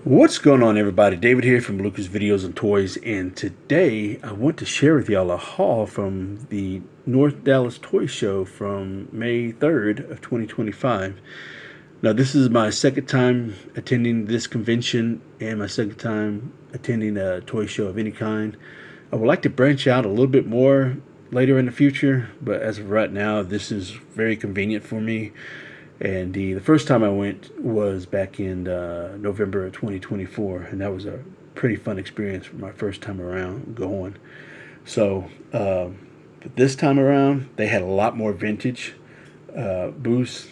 What's going on, everybody? David here from Bluckers Videos and Toys, and today I want to share with y'all a haul from the North Dallas Toy Show from May 3rd of 2025. Now, this is my second time attending this convention and my second time attending a toy show of any kind. I would like to branch out a little bit more later in the future, but as of right now, this is very convenient for me. And the first time I went was back in November of 2024, and that was a pretty fun experience for my first time around going. So this time around, they had a lot more vintage booths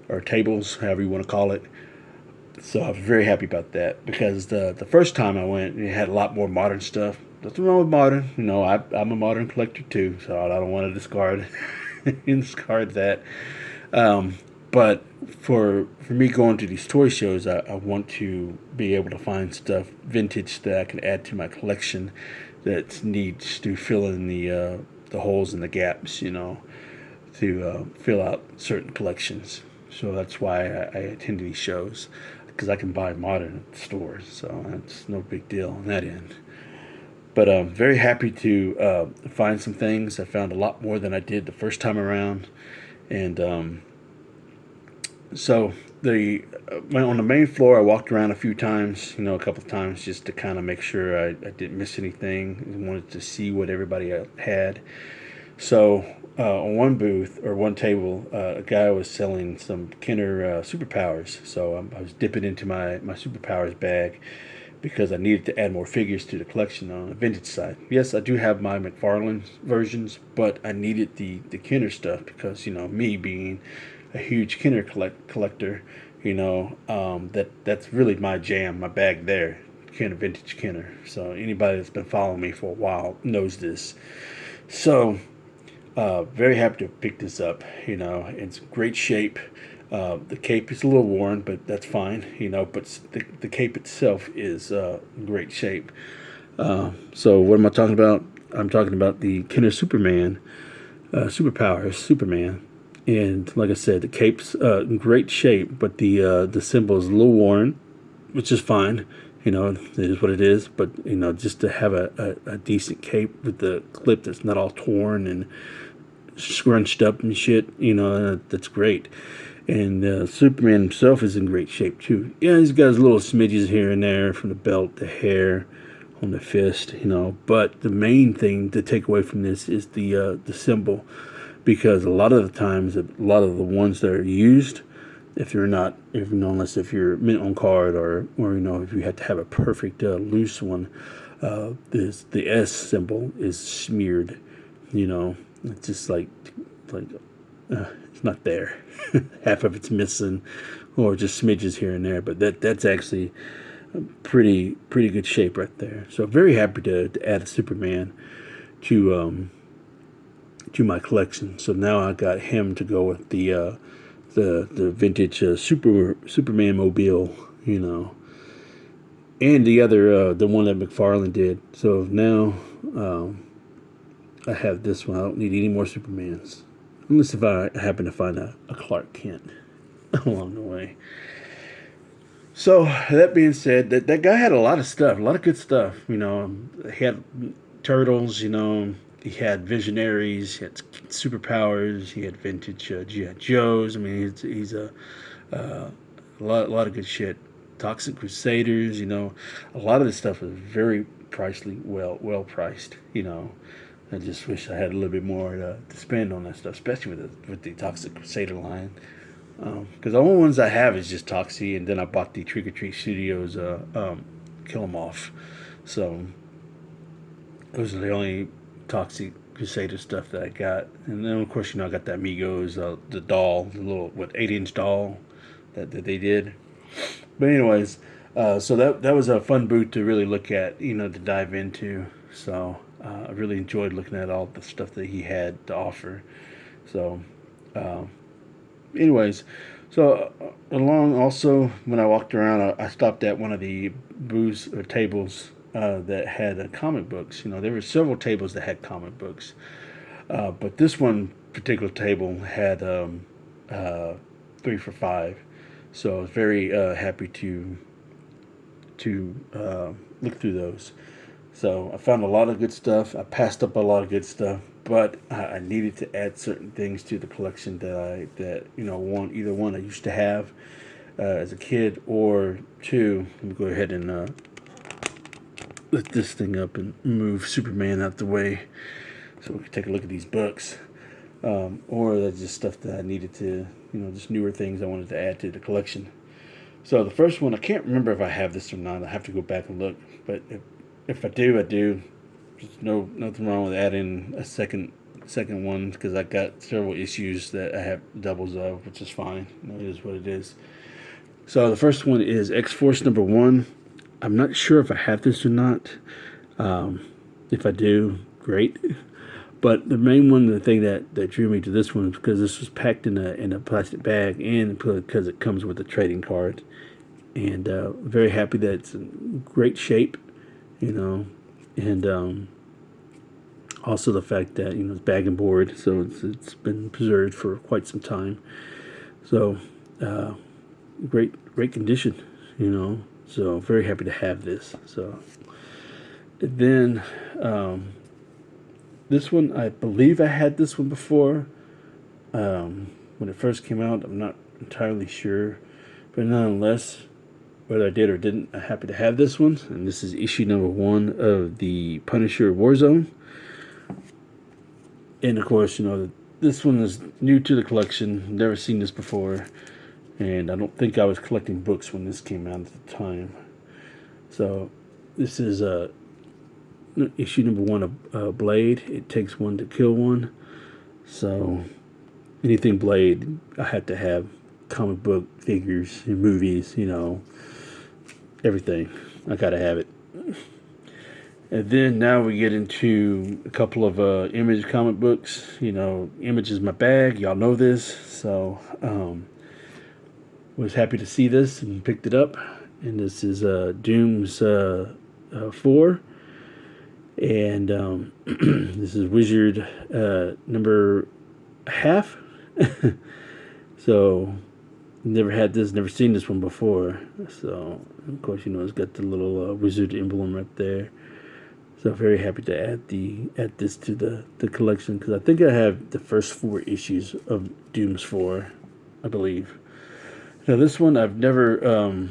or tables, however you want to call it. So I was very happy about that because the first time I went, it had a lot more modern stuff. Nothing wrong with modern. I'm a modern collector too, so I don't want to discard that. Um, but for me going to these toy shows, I want to be able to find stuff vintage that I can add to my collection that needs to fill in the holes and the gaps, to fill out certain collections. So that's why I attend these shows because I can buy modern at the stores, so that's no big deal on that end. But I'm very happy to find some things. I found a lot more than I did the first time around, and so on the main floor, I walked around a few times, a couple of times, just to kind of make sure I didn't miss anything. I wanted to see what everybody had. So on one booth or one table, a guy was selling some Kenner superpowers. So I was dipping into my superpowers bag because I needed to add more figures to the collection on the vintage side. Yes, I do have my McFarlane versions, but I needed the Kenner stuff because me being a huge Kenner collector, that's really my jam, my bag there. Kenner, vintage Kenner. So anybody that's been following me for a while knows this. So very happy to pick this up. It's great shape. The cape is a little worn, but that's fine. But the cape itself is great shape. So what am I talking about? I'm talking about the Kenner Superman, Superpowers Superman. And like I said, the cape's in great shape, but the symbol is a little worn, which is fine. It is what it is. But just to have a decent cape with the clip that's not all torn and scrunched up and shit, that's great. And Superman himself is in great shape too. Yeah, he's got his little smidges here and there from the belt, the hair, on the fist, But the main thing to take away from this is the symbol, because a lot of the times, a lot of the ones that are used, if you're not, unless if you're mint on card or if you have to have a perfect loose one, the S symbol is smeared. It's just like it's not there. Half of it's missing, or just smidges here and there. But that's actually pretty good shape right there. So very happy to add a Superman to my collection. So now I got him to go with the vintage Superman mobile, and the other the one that McFarlane did. So now I have this one. I don't need any more Supermans, unless if I happen to find a Clark Kent along the way. So that being said, that guy had a lot of stuff, a lot of good stuff. He had turtles. He had visionaries. He had superpowers. He had vintage GI Joes. I mean, he's a lot of good shit. Toxic Crusaders. A lot of this stuff is very pricely well priced. I just wish I had a little bit more to spend on that stuff, especially with the Toxic Crusader line. Because the only ones I have is just Toxie, and then I bought the Trick or Treat Studios Kill 'Em Off. So those are the only Toxic Crusader stuff that I got. And then of course I got the Amigos, the doll, the little 8-inch doll that they did. But anyways, so that was a fun booth to really look at, to dive into. So I really enjoyed looking at all the stuff that he had to offer. So. Anyways, so along also when I walked around, I stopped at one of the booths or tables that had comic books. There were several tables that had comic books, but this one particular table had 3 for $5. So I was very happy to to look through those. So I found a lot of good stuff. I passed up a lot of good stuff, but I needed to add certain things to the collection that either one I used to have as a kid, or two. Let me go ahead and lift this thing up and move Superman out the way so we can take a look at these books. Or that's just stuff that I needed to, just newer things I wanted to add to the collection. So the first one, I can't remember if I have this or not. I have to go back and look. But if I do, I do. There's nothing wrong with adding a second one, because I got several issues that I have doubles of, which is fine. It is what it is. So the first one is X-Force #1. I'm not sure if I have this or not. If I do, great. But the main one, the thing that drew me to this one, is because this was packed in a plastic bag, and because it comes with a trading card. And very happy that it's in great shape, and also the fact that it's bag and board, so it's been preserved for quite some time. So great condition, So very happy to have this. So then this one, I believe I had this one before when it first came out. I'm not entirely sure, but nonetheless, whether I did or didn't, I'm happy to have this one. And this is issue #1 of the Punisher Warzone. And of course, this one is new to the collection. Never seen this before, and I don't think I was collecting books when this came out at the time. So this is issue #1 of Blade. It takes one to kill one. So anything Blade, I had to have. Comic book, figures, and movies, everything. I gotta have it. And then now we get into a couple of Image comic books. Image is my bag. Y'all know this. So was happy to see this and picked it up. And this is Doom's 4. And this is Wizard number half. So never had this, never seen this one before. So of course, it's got the little wizard emblem right there. So very happy to add this to the collection, because I think I have the first 4 issues of Doom's 4, I believe. Now this one I've never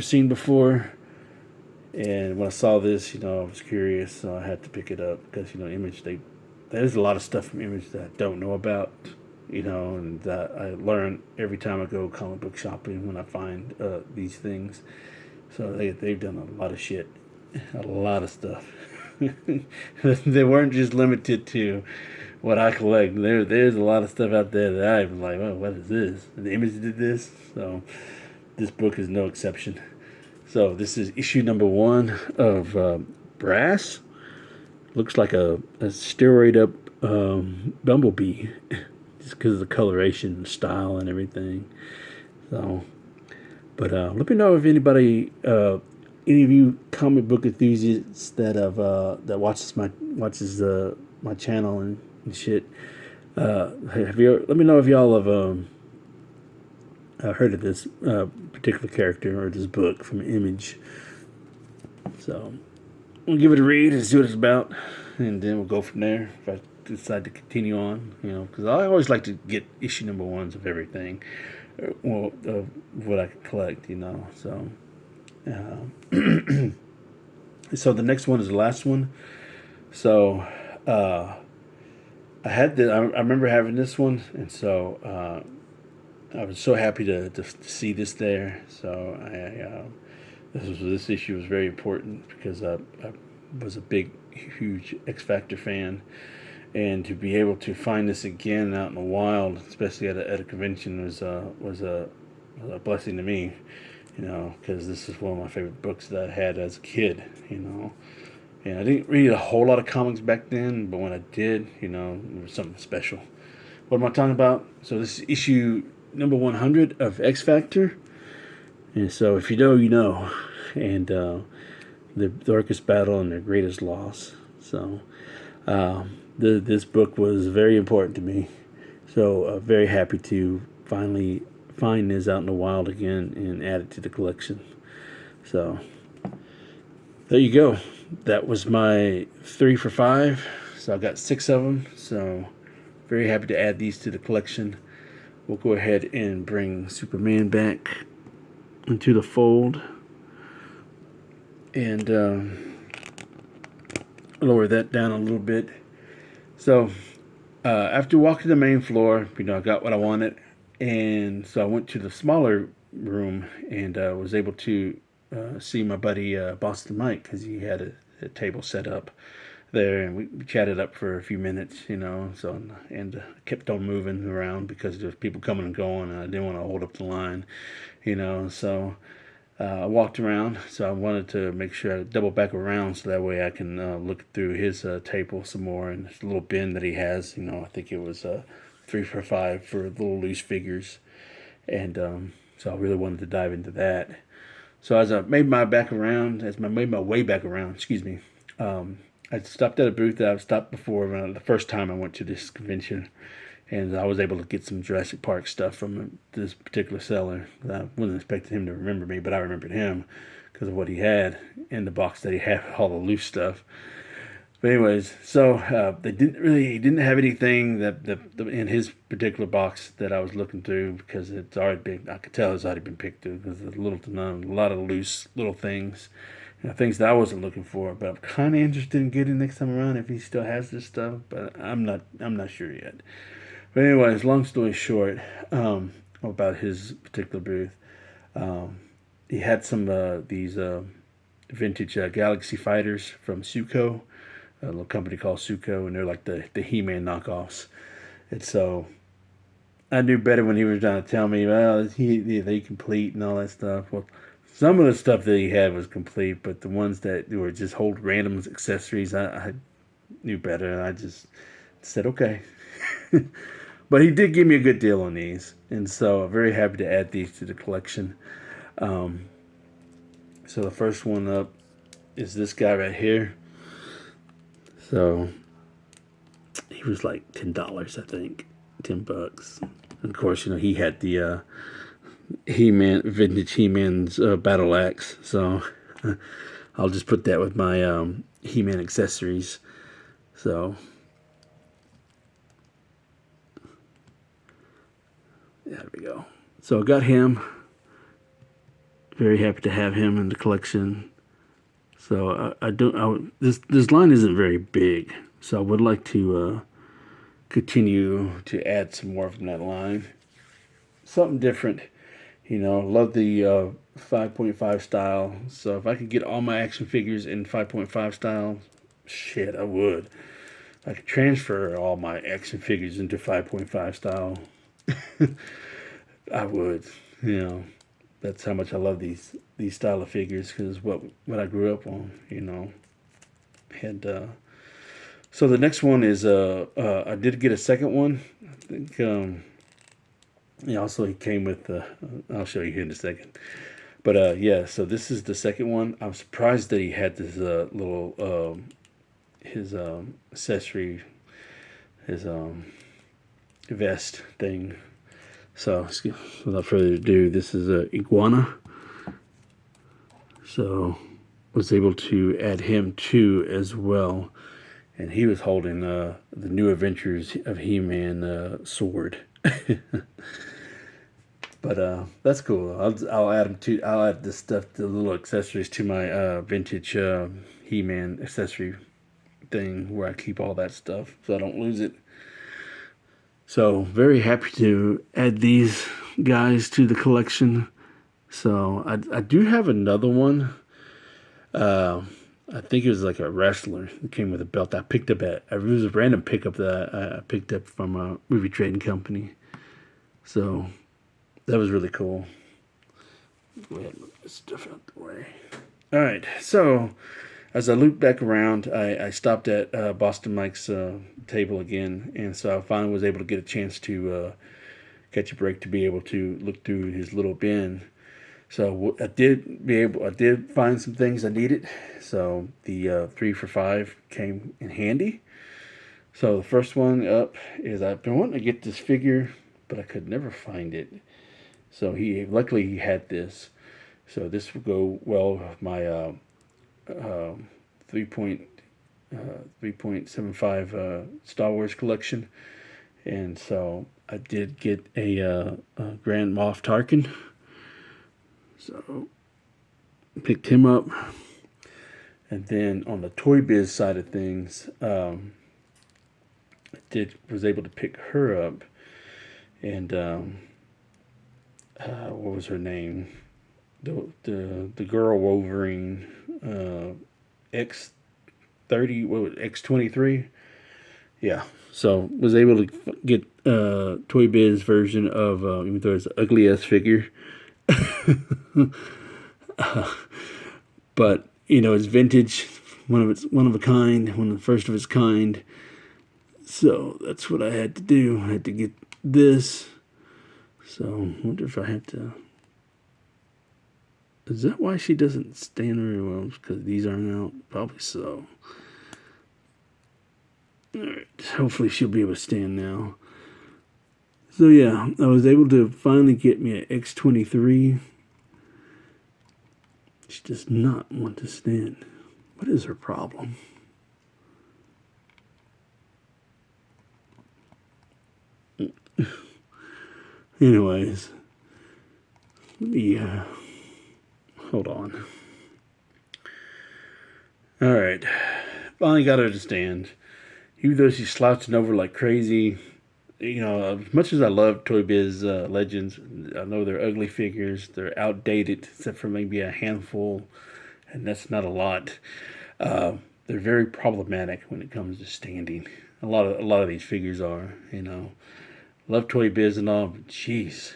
seen before, and when I saw this, I was curious, so I had to pick it up, because Image, there's a lot of stuff from Image that I don't know about, and that I learn every time I go comic book shopping when I find these things. So they've done a lot of shit. A lot of stuff. They weren't just limited to what I collect. There's a lot of stuff out there that I'm like, oh, what is this? The Image did this, so this book is no exception. So this is issue #1 of Brass. Looks like a steroid up Bumblebee, just because of the coloration and style and everything. So, but let me know if anybody. Any of you comic book enthusiasts that watches my channel and shit, let me know if y'all have heard of this particular character or this book from Image. So we'll give it a read and see what it's about, and then we'll go from there. If I decide to continue on, because I always like to get issue #1s of everything, of what I collect, So. So the next one is the last one. So I had I remember having this one, and so I was so happy to see this there. So this issue was very important, because I was a huge X Factor fan, and to be able to find this again out in the wild, especially at a convention, was a blessing to me. Because this is one of my favorite books that I had as a kid, and I didn't read a whole lot of comics back then, but when I did, it was something special. What am I talking about? So this is issue #100 of X Factor, and so if you know, you know, and the darkest battle and their greatest loss. So this book was very important to me, so very happy to finally find this out in the wild again and add it to the collection. So there you go. That was my 3 for 5. So I got 6 of them. So very happy to add these to the collection. We'll go ahead and bring Superman back into the fold. And lower that down a little bit. So after walking the main floor, I got what I wanted. And so I went to the smaller room and was able to see my buddy Boston Mike, because he had a table set up there, and we chatted up for a few minutes, so, and kept on moving around because there's people coming and going, and I didn't want to hold up the line, so I walked around. So I wanted to make sure I double back around so that way I can look through his table some more, and this little bin that he has, I think it was 3 for 5 for little loose figures, and so I really wanted to dive into that. So as I made my way back around, I stopped at a booth that I've stopped before the first time I went to this convention, and I was able to get some Jurassic Park stuff from this particular seller. I wasn't expecting him to remember me, but I remembered him because of what he had in the box that he had, all the loose stuff. But anyways, so he didn't have anything that in his particular box that I was looking through, because it's already been, I could tell it's already been picked through, because there's little to none, a lot of loose little things, things that I wasn't looking for. But I'm kind of interested in getting next time around if he still has this stuff, but I'm not sure yet. But anyways, long story short, about his particular booth, he had some these vintage Galaxy Fighters from Suco, a little company called Suco, and they're like the He-Man knockoffs. And so I knew better when he was trying to tell me, well, they complete and all that stuff. Well, some of the stuff that he had was complete, but the ones that were just hold random accessories, I knew better, and I just said, okay. But he did give me a good deal on these, and so I'm very happy to add these to the collection. So the first one up is this guy right here. So he was like $10, I think, $10. And of course, he had the vintage He-Man's battle axe. So I'll just put that with my He-Man accessories. So there we go. So I got him. Very happy to have him in the collection. So this line isn't very big, so I would like to continue to add some more from that line. Something different, love the 5.5 style. So if I could get all my action figures in 5.5 style, shit, I would. I could transfer all my action figures into 5.5 style. I would, That's how much I love these style of figures, because what I grew up on, And so the next one is I did get a second one. I think also he came with I'll show you here in a second. But yeah, so this is the second one. I'm surprised that he had this little his accessory, his vest thing. So without further ado, this is a iguana. So was able to add him too as well, and he was holding the New Adventures of He-Man sword. But that's cool. I'll add this stuff, the little accessories, to my vintage He-Man accessory thing where I keep all that stuff so I don't lose it. So very happy to add these guys to the collection. So I do have another one. I think it was like a wrestler that came with a belt. I picked up it was a random pickup that I picked up from a movie trading company. So that was really cool. Go ahead and move this stuff out the way. All right, so as I looped back around, I stopped at Boston Mike's table again, and so I finally was able to get a chance to catch a break to be able to look through his little bin. So I did find some things I needed. So the 3 for 5 came in handy. So the first one up is, I've been wanting to get this figure, but I could never find it. So luckily he had this. So this will go well with my 3 point 3.75 Star Wars collection, and so I did get a Grand Moff Tarkin. So picked him up, and then on the Toy Biz side of things, I was able to pick her up, and what was her name? The girl Wolverine, X30, what was it, X23? Yeah. So was able to get Toy Biz version of even though it's an ugly ass figure, but it's vintage, one of a kind, one of the first of its kind. So that's what I had to do. I had to get this. So I wonder if I have to. Is that why she doesn't stand very well? Because these aren't out? Probably so. Alright, hopefully she'll be able to stand now. So yeah, I was able to finally get me an X23. She does not want to stand. What is her problem? Anyways, let me hold on. Alright, finally got her to stand. Even though she's slouching over like crazy, as much as I love Toy Biz Legends, I know they're ugly figures. They're outdated, except for maybe a handful, and that's not a lot. They're very problematic when it comes to standing. A lot of these figures are, Love Toy Biz and all, but jeez.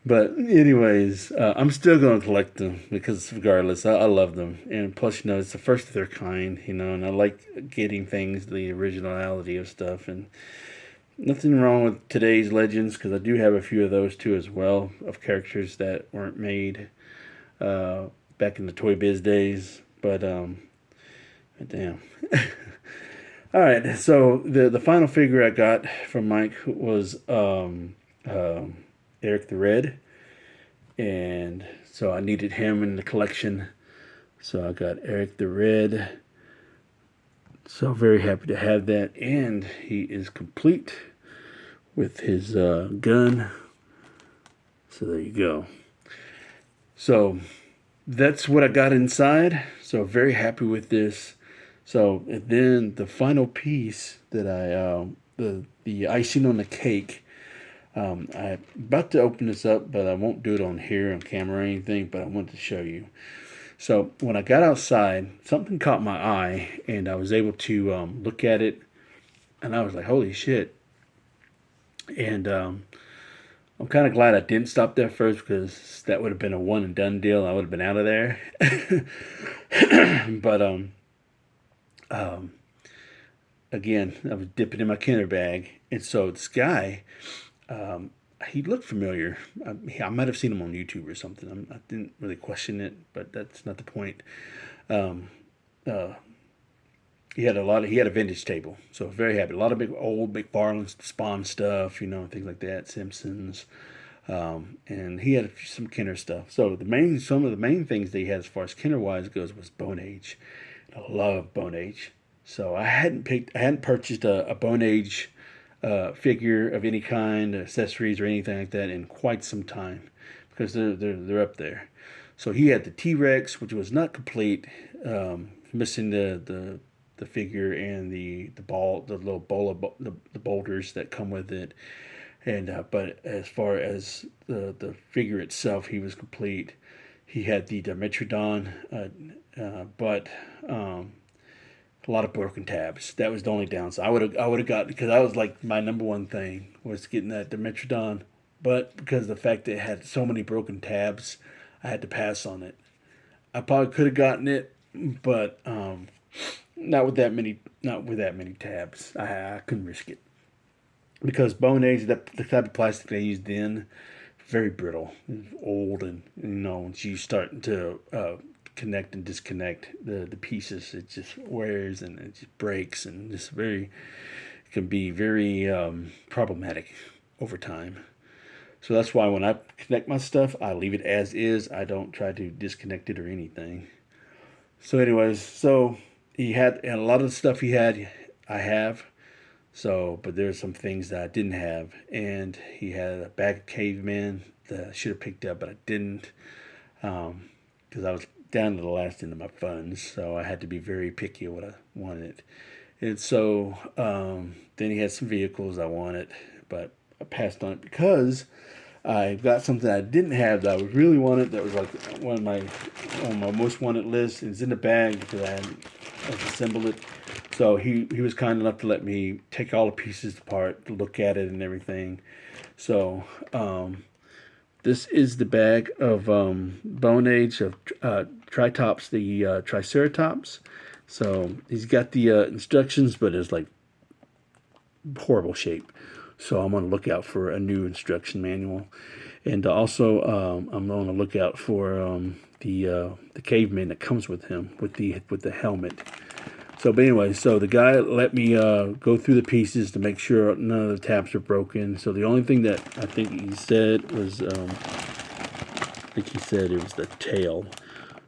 But anyways, I'm still going to collect them because regardless, I love them. And plus, it's the first of their kind, and I like getting things, the originality of stuff. And nothing wrong with today's Legends because I do have a few of those too as well, of characters that weren't made back in the Toy Biz days. But damn. All right, so the final figure I got from Mike was Eric the Red, and so I needed him in the collection, so I got Eric the Red. So very happy to have that, and he is complete with his gun. So there you go. So that's what I got inside. So very happy with this. So and then the final piece that the icing on the cake. I'm about to open this up, but I won't do it on here on camera or anything. But I wanted to show you. So when I got outside, something caught my eye, and I was able to look at it, and I was like, "Holy shit!" And I'm kind of glad I didn't stop there first because that would have been a one and done deal. I would have been out of there. But again, I was dipping in my Kinder bag, and so this guy, he looked familiar. I might have seen him on YouTube or something. I didn't really question it, but that's not the point. Um, uh, he had a vintage table, so very happy. A lot of big old McFarlane Spawn stuff, things like that. Simpsons, and he had some Kenner stuff. So some of the main things that he had as far as Kenner wise goes was Bone Age. I love Bone Age. So I hadn't purchased a Bone Age figure of any kind, accessories or anything like that in quite some time because they're up there. So he had the T-Rex, which was not complete, missing the figure and the ball, the little bowl of the boulders that come with it. And but as far as the figure itself, he was complete. He had the Dimetrodon, but a lot of broken tabs. That was the only downside. I would have got, because that was like my number one thing was getting that Dimetrodon, but because of the fact that it had so many broken tabs, I had to pass on it. I probably could have gotten it, but not with that many tabs. I couldn't risk it because Bone Age, the type of plastic they used then, very brittle, old, and once you start to connect and disconnect the pieces, it just wears and it just breaks, and it can be very problematic over time. So that's why when I connect my stuff, I leave it as is. I don't try to disconnect it or anything. So, anyways, so he had, and a lot of the stuff he had, I have. So, but there's some things that I didn't have, and he had a bag of cavemen that I should have picked up, but I didn't, because I was down to the last end of my funds, so I had to be very picky of what I wanted. And so then he had some vehicles I wanted, but I passed on it because I got something I didn't have that I really wanted. That was like one of my on my most wanted list. It's in the bag because I hadn't assembled it. So he was kind enough to let me take all the pieces apart, to look at it and everything. So this is the bag of bone age of Tritops, the Triceratops. So he's got the instructions, but it's like horrible shape. So I'm on the lookout for a new instruction manual, and also I'm on the lookout for the caveman that comes with him with the helmet. So, but anyway, so the guy let me go through the pieces to make sure none of the tabs are broken. So the only thing that I think he said was, I think he said it was the tail.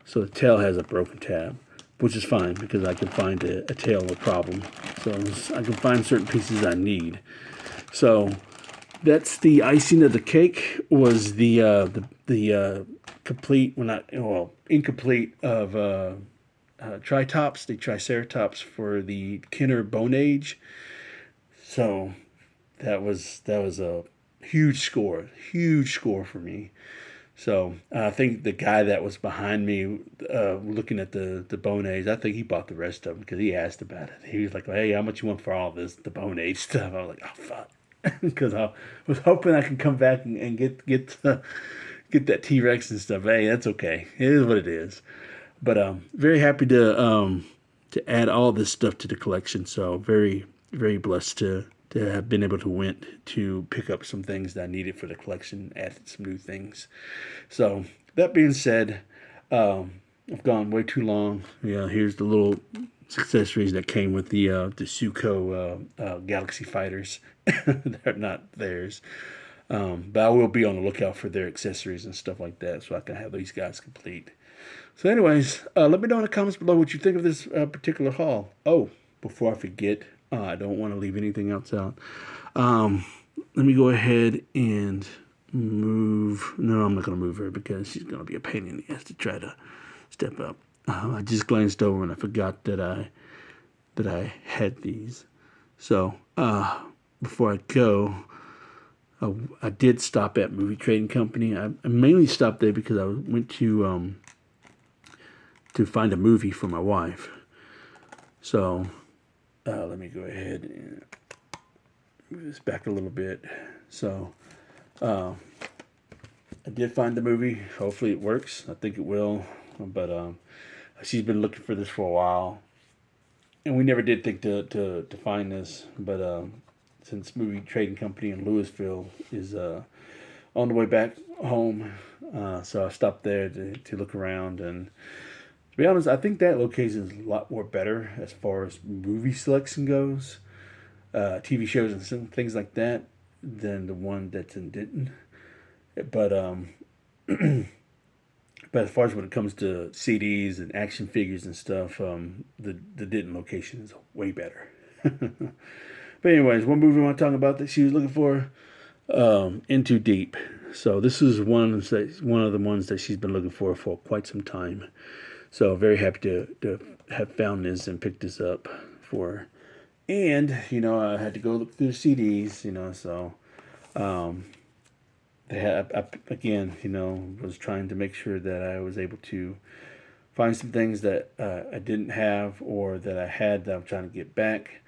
So the tail has a broken tab, which is fine because I can find a tail no problem. So I can find certain pieces I need. So that's the icing of the cake. Was the complete, well not well incomplete of Tritops, the Triceratops for the Kenner Bone Age. So that was a huge score for me. So I think the guy that was behind me looking at the Bone Age, I think he bought the rest of them because he asked about it. He was like, "Hey, how much you want for all this the Bone Age stuff?" I was like, "Oh fuck," because I was hoping I could come back and get that T Rex and stuff. Hey, that's okay. It is what it is. But very happy to add all this stuff to the collection. So very blessed to have been able to pick up some things that I needed for the collection, added some new things. So that being said, I've gone way too long. Yeah, here's the little accessories that came with the Suco Galaxy Fighters. They're not theirs. But I will be on the lookout for their accessories and stuff like that so I can have these guys complete. So anyways, let me know in the comments below what you think of this particular haul. Oh, before I forget, I don't want to leave anything else out. Let me go ahead and move. No, I'm not going to move her because she's going to be a pain in the ass to try to step up. I just glanced over and I forgot that I had these. So before I go, I did stop at Movie Trading Company. I mainly stopped there because I went to find a movie for my wife. So let me go ahead and move this back a little bit. So I did find the movie. Hopefully it works. I think it will. But she's been looking for this for a while, and we never did think to find this. But since Movie Trading Company in Louisville is on the way back home, so I stopped there to look around. And to be honest, I think that location is a lot more better as far as movie selection goes, TV shows and some things like that, than the one that's in Denton. But but as far as when it comes to CDs and action figures and stuff, the Denton location is way better. But anyways, one movie I want to talk about that she was looking for, Into Deep. So this is one of the ones that she's been looking for quite some time. So very happy to have found this and picked this up for her. And, I had to go look through the CDs, so they had, again, was trying to make sure that I was able to find some things that I didn't have or that I had that I'm trying to get back.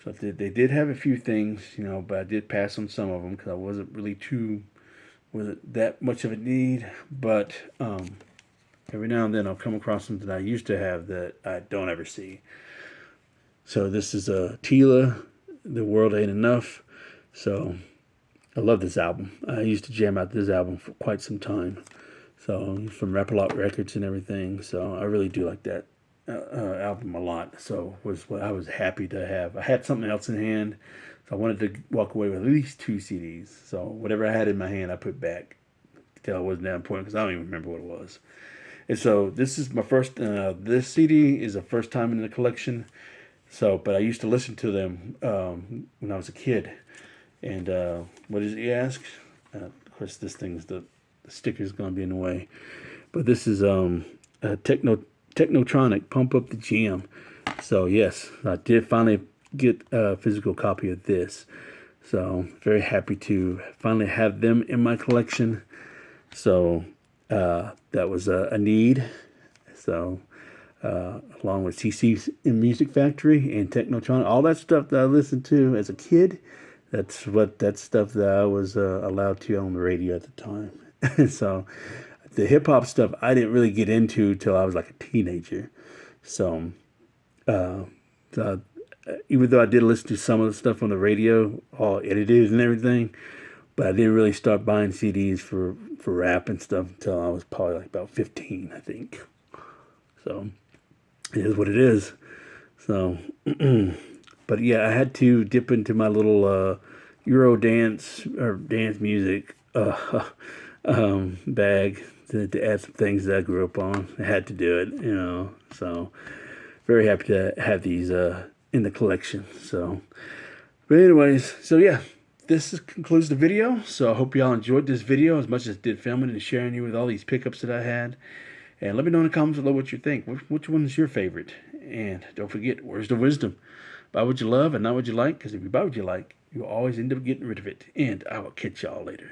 So they did have a few things, but I did pass on some of them because I wasn't that much of a need. But every now and then I'll come across something that I used to have that I don't ever see. So this is Tila, The World Ain't Enough. So I love this album. I used to jam out this album for quite some time. So from Rap-A-Lot Records and everything. So I really do like that album a lot. So I was happy to have. I had something else in hand, So I wanted to walk away with at least 2 CDs. So whatever I had in my hand, I put back. Tell it wasn't that important because I don't even remember what it was. And so this is my first. This CD is the first time in the collection. So, but I used to listen to them when I was a kid. And what is it, you ask? Of course, this thing's the sticker's gonna be in the way. But this is Technotronic Pump Up the Jam. So yes, I did finally get a physical copy of this. So very happy to finally have them in my collection. So that was a need. So along with CC's in Music Factory and Technotronic, all that stuff that I listened to as a kid, that's stuff that I was allowed to on the radio at the time. So the hip hop stuff I didn't really get into till I was like a teenager. So, even though I did listen to some of the stuff on the radio, all edited and everything, but I didn't really start buying CDs for rap and stuff until I was probably like about 15, I think. So it is what it is. So, but yeah, I had to dip into my little Euro dance or dance music bag to add some things that I grew up on. I had to do it, you know. So very happy to have these in the collection. So, but anyways, so yeah, this concludes the video. So I hope y'all enjoyed this video as much as I did filming and sharing you with all these pickups that I had. And let me know in the comments below what you think. Which one is your favorite? And don't forget, where's the wisdom? Buy what you love and not what you like, because if you buy what you like, you'll always end up getting rid of it. And I will catch y'all later.